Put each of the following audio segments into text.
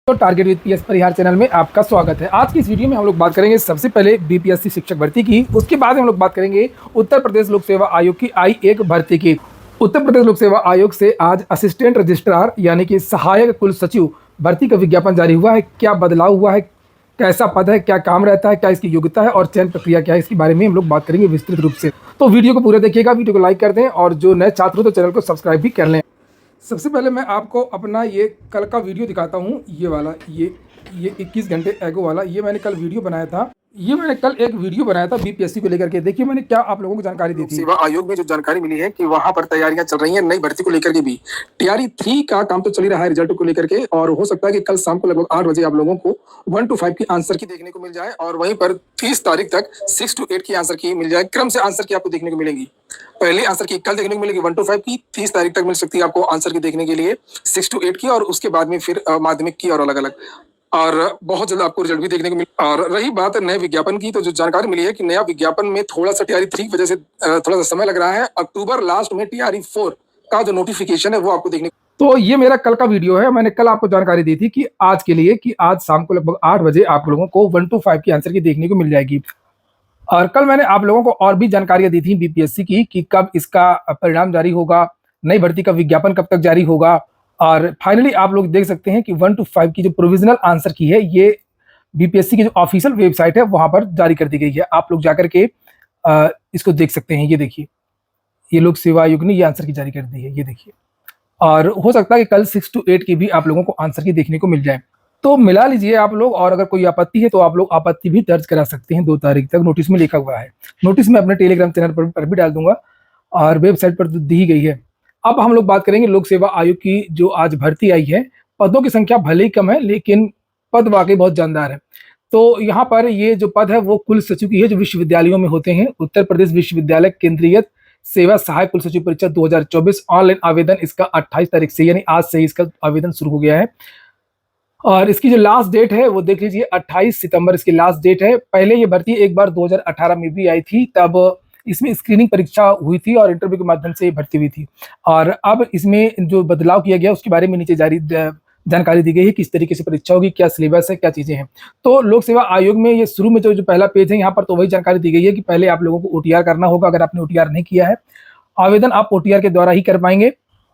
तो target with PS Parihar channel में आपका स्वागत है। आज की इस वीडियो में हम लोग बात करेंगे सबसे पहले बीपीएससी शिक्षक भर्ती की, उसके बाद हम लोग बात करेंगे उत्तर प्रदेश लोक सेवा आयोग की I-1 भर्ती की। उत्तर प्रदेश लोक सेवा आयोग से आज असिस्टेंट रजिस्ट्रार यानी कि सहायक कुल सचिव भर्ती का विज्ञापन जारी हुआ है। क्या बदलाव हुआ है, कैसा पद है, क्या काम रहता है, क्या इसकी योग्यता है और चयन प्रक्रिया क्या है, इसके बारे में हम लोग बात करेंगे विस्तृत रूप से। तो वीडियो को पूरा देखिएगा, वीडियो को लाइक कर दें और जो नए छात्र हो तो चैनल को सब्सक्राइब भी कर लें। सबसे पहले मैं आपको अपना ये कल का वीडियो दिखाता हूँ। ये वाला ये 21 घंटे एगो वाला ये मैंने कल वीडियो बनाया था। ये मैंने कल एक वीडियो बनाया था बीपीएससी को लेकर के। देखिए मैंने क्या आप लोगों को जानकारी दी थी। सेवा आयोग में जो जानकारी मिली है कि वहां पर तैयारियां चल रही हैं नई भर्ती को लेकर के भी। टीआरई 3 का काम तो चल ही रहा है रिजल्ट को लेकर के, और हो सकता है कि कल शाम को लगभग 8 बजे आप लोगों को 1 to 5 की आंसर की देखने को मिल जाए, और वहीं पर 30 तारीख तक 6 to 8 की आंसर की मिल जाए। क्रम से आंसर की आपको देखने को मिलेगी। पहले आंसर की कल देखने को मिलेगी 1 to 5 की, 30 तारीख तक मिल सकती है आपको आंसर की देखने के लिए 6 to 8 की, और उसके बाद में फिर माध्यमिक की और अलग अलग, और बहुत जल्द आपको रिजल्ट भी देखने को मिले। और रही बात नए विज्ञापन की, तो जो जानकारी मिली है कि नया विज्ञापन में थोड़ा सा टीआरई 3 की वजह से थोड़ा सा समय लग रहा है। अक्टूबर लास्ट में टीआरई 4 का जो नोटिफिकेशन है वो आपको देखने। तो ये मेरा कल का वीडियो है। मैंने कल आपको जानकारी दी थी कि आज के लिए कि आज शाम को लगभग 8 बजे आप लोगों को 1 to 5 की आंसर की देखने को मिल जाएगी। और कल मैंने आप लोगों को और भी जानकारियां दी थी बीपीएससी की कि कब इसका परिणाम जारी होगा, नई भर्ती का विज्ञापन कब तक जारी होगा, और फाइनली आप लोग देख सकते हैं कि 1 to 5 की जो प्रोविजनल आंसर की है ये बीपीएससी की जो ऑफिशियल वेबसाइट है वहां पर जारी कर दी गई है। आप लोग जाकर के इसको देख सकते हैं। ये देखिए, ये लोक सेवा आयोग ने ये आंसर की जारी कर दी है, ये देखिए। और हो सकता है कि कल 6 to 8 की भी आप लोगों को आंसर की देखने को मिल जाए। तो मिला लीजिए आप लोग, और अगर कोई आपत्ति है तो आप लोग आपत्ति भी दर्ज करा सकते हैं 2 तारीख तक। नोटिस में लिखा हुआ है, नोटिस में अपने टेलीग्राम चैनल पर भी डाल दूंगा और वेबसाइट पर दी गई है। अब हम लोग बात करेंगे लोक सेवा आयोग की जो आज भर्ती आई है। पदों की संख्या भले ही कम है लेकिन पद वाकई बहुत जानदार है। तो यहाँ पर ये जो पद है वो कुल सचिव की है, जो विश्वविद्यालयों में होते हैं। उत्तर प्रदेश विश्वविद्यालय केंद्रीय सेवा सहायक कुल सचिव परीक्षा 2024 ऑनलाइन आवेदन इसका 28 तारीख से यानी आज से इसका आवेदन शुरू हो गया है। और इसकी जो लास्ट डेट है वो देख लीजिए, 28 सितंबर इसकी लास्ट डेट है। पहले ये भर्ती एक बार 2018 में भी आई थी, तब इसमें स्क्रीनिंग परीक्षा हुई थी और इंटरव्यू के माध्यम से भर्ती हुई थी। और अब इसमें जो बदलाव किया गया उसके बारे में नीचे जारी जानकारी दी गई है, किस तरीके से परीक्षा होगी, क्या सिलेबस है, क्या चीजें हैं। तो लोक सेवा आयोग में ये शुरू में जो पहला पेज है यहाँ पर तो वही जानकारी दी गई है कि पहले आप लोगों को ओटीआर करना होगा। अगर आपने ओटीआर नहीं किया है, आवेदन आप ओटीआर के द्वारा ही कर पाएंगे।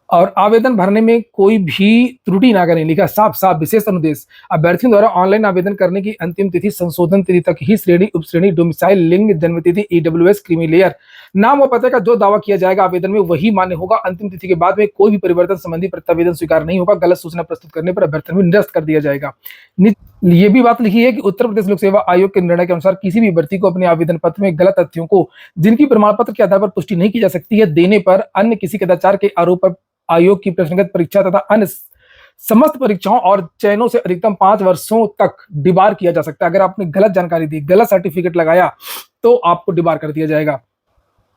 और आवेदन भरने में कोई भी त्रुटि ना करें, लिखा साफ साफ। विशेष अनुदेश, अभ्यर्थियों द्वारा ऑनलाइन आवेदन करने की अंतिम तिथि संशोधन तिथि तक ही श्रेणी, उपश्रेणी, डोमिसाइल, लिंग, जन्म तिथि, ईडब्ल्यूएस, क्रीमी लेयर, नाम व पते का जो दावा किया जाएगा आवेदन में वही मान्य होगा। अंतिम तिथि के बाद में कोई भी परिवर्तन संबंधी प्रत्यावेदन स्वीकार नहीं होगा। गलत सूचना प्रस्तुत करने पर अभ्यर्थन में निरस्त कर दिया जाएगा। ये भी बात लिखी है कि उत्तर प्रदेश लोक सेवा आयोग के निर्णय के अनुसार किसी भी भर्ती को अपने आवेदन पत्र में गलत तथ्यों को जिनकी प्रमाण पत्र के आधार पर पुष्टि नहीं की जा सकती है देने पर अन्य किसी कदाचार के आरोप पर आयोग की प्रश्नगत परीक्षा तथा अन्य समस्त परीक्षाओं और चयनों से अधिकतम 5 वर्षों तक डिबार किया जा सकता है। अगर आपने गलत जानकारी दी, गलत सर्टिफिकेट लगाया तो आपको डिबार कर दिया जाएगा।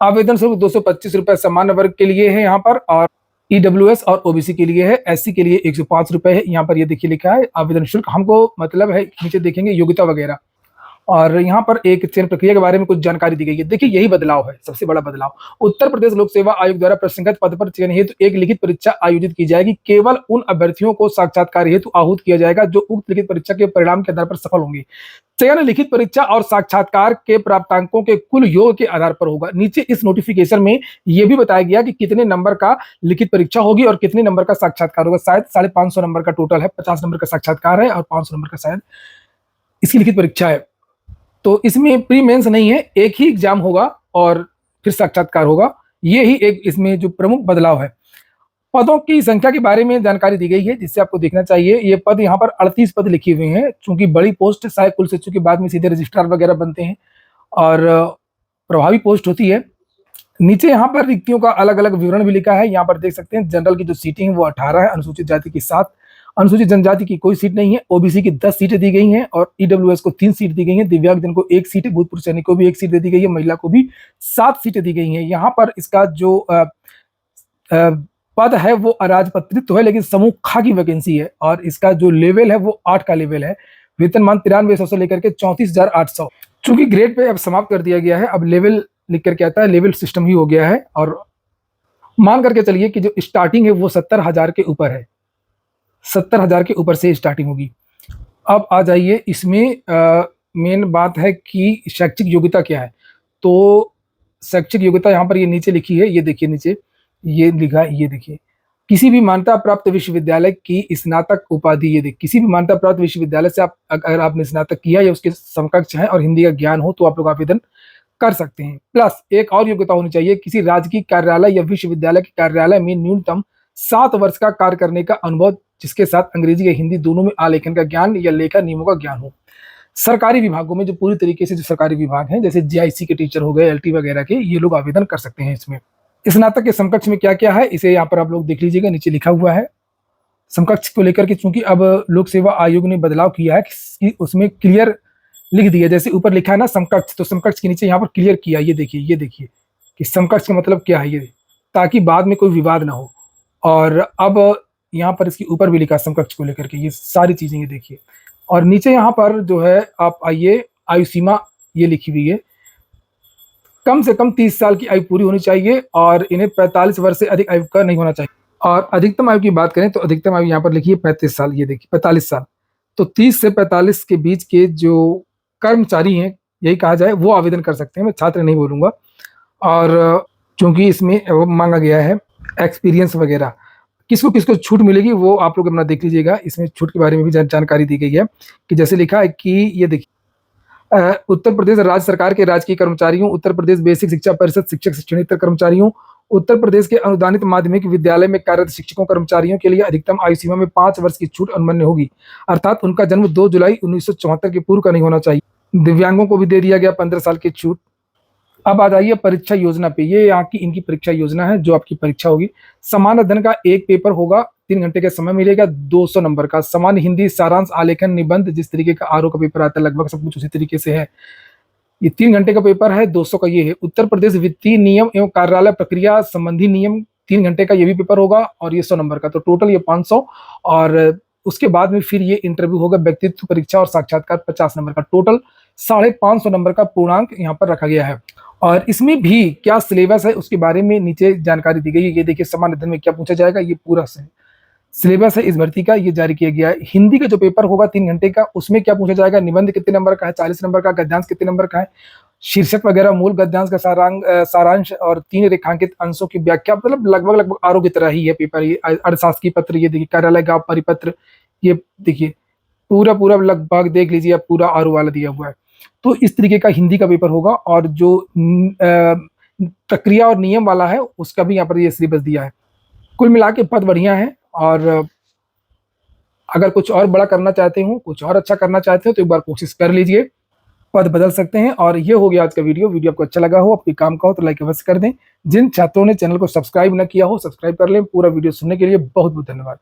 आवेदन शुल्क 225 रुपए सामान्य वर्ग के लिए है यहाँ पर, और ईडब्ल्यूएस और ओबीसी के लिए है। एससी के लिए 105 रुपए है। यहाँ पर ये देखिए लिखा है आवेदन शुल्क। हमको मतलब है, नीचे देखेंगे योग्यता वगैरह, और यहाँ पर एक चयन प्रक्रिया के बारे में कुछ जानकारी दी गई है। देखिए यही बदलाव है, सबसे बड़ा बदलाव। उत्तर प्रदेश लोक सेवा आयोग द्वारा प्रसंगत पद पर चयन हेतु एक लिखित परीक्षा आयोजित की जाएगी। केवल उन अभ्यर्थियों को साक्षात्कार हेतु आहूत किया जाएगा जो उक्त लिखित परीक्षा के परिणाम के आधार पर सफल होंगे। चयन लिखित परीक्षा और साक्षात्कार के प्राप्तांकों के कुल योग के आधार पर होगा। नीचे इस नोटिफिकेशन में यह भी बताया गया कि कितने नंबर का लिखित परीक्षा होगी और कितने नंबर का साक्षात्कार होगा। शायद 550 नंबर का टोटल है, 50 नंबर का साक्षात्कार है और 500 नंबर का शायद इसकी लिखित परीक्षा है। तो इसमें प्री मेंस नहीं है, एक ही एग्जाम होगा और फिर साक्षात्कार होगा। ये ही एक इसमें जो प्रमुख बदलाव है। पदों की संख्या के बारे में जानकारी दी गई है जिससे आपको देखना चाहिए। ये पद यहाँ पर 38 पद लिखे हुए हैं। चूंकि बड़ी पोस्ट सहायक कुल सचिव के बाद में सीधे रजिस्ट्रार वगैरह बनते हैं और प्रभावी पोस्ट होती है। नीचे यहाँ पर रिक्तियों का अलग अलग विवरण भी लिखा है। यहाँ पर देख सकते हैं जनरल की जो सीटें हैं वो 18 है, अनुसूचित जाति की 7, अनुसूचित जनजाति की कोई सीट नहीं है। ओबीसी की 10 सीटें दी गई हैं और ईडब्ल्यूएस को 3 सीट दी गई हैं। दिव्यांगजन को 1 सीट, भूतपूर्व सैनिक को भी 1 सीट दे दी गई है, महिला को भी 7 सीटें दी गई हैं। यहाँ पर इसका जो पद है वो अराजपत्रित तो है लेकिन समूह खा की वैकेंसी है, और इसका जो लेवल है वो 8 का लेवल है। वेतनमान 9300 से लेकर के 34,800। चूंकि ग्रेड पे अब समाप्त कर दिया गया है, अब लेवल लिख करके आता है, लेवल सिस्टम ही हो गया है। और मान करके चलिए कि जो स्टार्टिंग है वो 70,000 के ऊपर है, 70,000 के ऊपर से स्टार्टिंग होगी। अब आ जाइए इसमें मेन बात है कि शैक्षिक योग्यता क्या है। तो शैक्षिक योग्यता यहाँ पर ये नीचे लिखी है, ये देखिए नीचे ये लिखा है, ये देखिए किसी भी मान्यता प्राप्त विश्वविद्यालय की स्नातक उपाधि, ये देखिए किसी भी मान्यता प्राप्त विश्वविद्यालय से आप अगर आपने स्नातक किया या उसके समकक्ष है और हिंदी का ज्ञान हो तो आप लोग आवेदन कर सकते हैं। प्लस एक और योग्यता होनी चाहिए, किसी राजकीय कार्यालय या विश्वविद्यालय के कार्यालय में न्यूनतम 7 वर्ष का कार्य करने का अनुभव, जिसके साथ अंग्रेजी या हिंदी दोनों में आलेखन का ज्ञान या लेखा नियमों का ज्ञान हो। सरकारी विभागों में जो पूरी तरीके से जो सरकारी विभाग हैं, जैसे जीआईसी के टीचर हो गए, एलटी वगैरह के, ये लोग आवेदन कर सकते हैं इसमें। स्नातक के समकक्ष में क्या क्या है इसे यहाँ पर आप लोग देख लीजिएगा, नीचे लिखा हुआ है। समकक्ष को लेकर के चूंकि अब लोक सेवा आयोग ने बदलाव किया है कि उसमें क्लियर लिख दिया, जैसे ऊपर लिखा है ना समकक्ष, तो समकक्ष के नीचे यहाँ पर क्लियर किया, ये देखिए कि समकक्ष का मतलब क्या है, ये ताकि बाद में कोई विवाद ना हो। और अब यहाँ पर इसके ऊपर भी लिखा समकक्ष को लेकर के, ये सारी चीजें ये देखिए। और नीचे यहाँ पर जो है आप आइए, आयु सीमा ये लिखी हुई है, कम से कम 30 साल की आयु पूरी होनी चाहिए और इन्हें 45 वर्ष से अधिक आयु का नहीं होना चाहिए। और अधिकतम आयु की बात करें तो अधिकतम आयु यहाँ पर लिखी है 35 साल, ये देखिए 45 साल। तो 30 से 45 के बीच के जो कर्मचारी हैं, यही कहा जाए, वो आवेदन कर सकते हैं, मैं छात्र नहीं बोलूँगा। और चूंकि इसमें मांगा गया है एक्सपीरियंस वगैरह, किसको किसको छूट मिलेगी वो आप लोग अपना देख लीजिएगा। इसमें छूट के बारे में भी जानकारी दी गई है कि जैसे लिखा है कि ये देखिए उत्तर प्रदेश राज्य सरकार के राजकीय कर्मचारियों, उत्तर प्रदेश बेसिक शिक्षा परिषद शिक्षक शिक्षणेतर कर्मचारियों, उत्तर प्रदेश के अनुदानित माध्यमिक विद्यालय में कार्यरत शिक्षकों कर्मचारियों के लिए अधिकतम आयु सीमा में 5 वर्ष की छूट अनुमन्य होगी, अर्थात उनका जन्म 2 जुलाई 1974 के पूर्व का नहीं होना चाहिए। दिव्यांगों को भी दे दिया गया 15 साल की छूट। अब आ जाइए परीक्षा योजना पे, ये यहाँ की इनकी परीक्षा योजना है जो आपकी परीक्षा होगी। सामान्य अध्ययन का एक पेपर होगा, 3 घंटे का समय मिलेगा, 200 नंबर का। सामान्य हिंदी सारांश आलेखन निबंध, जिस तरीके का आरओ का पेपर आता है लगभग सब कुछ उसी तरीके से है। ये 3 घंटे का पेपर है, 200 का ये है। उत्तर प्रदेश वित्तीय नियम एवं कार्यालय प्रक्रिया संबंधी नियम, 3 घंटे का ये भी पेपर होगा और ये 100 नंबर का, तो टोटल ये 500। और उसके बाद में फिर ये इंटरव्यू होगा, व्यक्तित्व परीक्षा और साक्षात्कार 50 नंबर का, टोटल 550 नंबर का पूर्णांक यहाँ पर रखा गया है। और इसमें भी क्या सिलेबस है उसके बारे में नीचे जानकारी दी गई है, ये देखिए सामान्य अध्ययन में क्या पूछा जाएगा, ये पूरा सिलेबस है इस भर्ती का, ये जारी किया गया है। हिंदी का जो पेपर होगा 3 घंटे का, उसमें क्या पूछा जाएगा, निबंध कितने नंबर का है, 40 नंबर का, गद्यांश कितने नंबर का है, शीर्षक वगैरह, मूल गद्यांश का सारांश और 3 रेखांकित अंशों की व्याख्या, मतलब लगभग आरओ की तरह ही है पेपर। ये अर्थशास्त्री पत्र, ये देखिए कार्यालय का परिपत्र, ये देखिए पूरा लगभग देख लीजिए आप, पूरा आरओ वाला दिया हुआ है। तो इस तरीके का हिंदी का पेपर होगा। और जो प्रक्रिया और नियम वाला है उसका भी यहाँ पर ये सिलेबस दिया है। कुल मिला के पद बढ़िया है। और अगर कुछ और बड़ा करना चाहते हो, कुछ और अच्छा करना चाहते हो तो एक बार कोशिश कर लीजिए, पद बदल सकते हैं। और ये हो गया आज का वीडियो आपको अच्छा लगा हो, आपके काम का हो तो लाइक अवश्य कर दें। जिन छात्रों ने चैनल को सब्सक्राइब न किया हो, सब्सक्राइब कर लें। पूरा वीडियो सुनने के लिए बहुत बहुत धन्यवाद।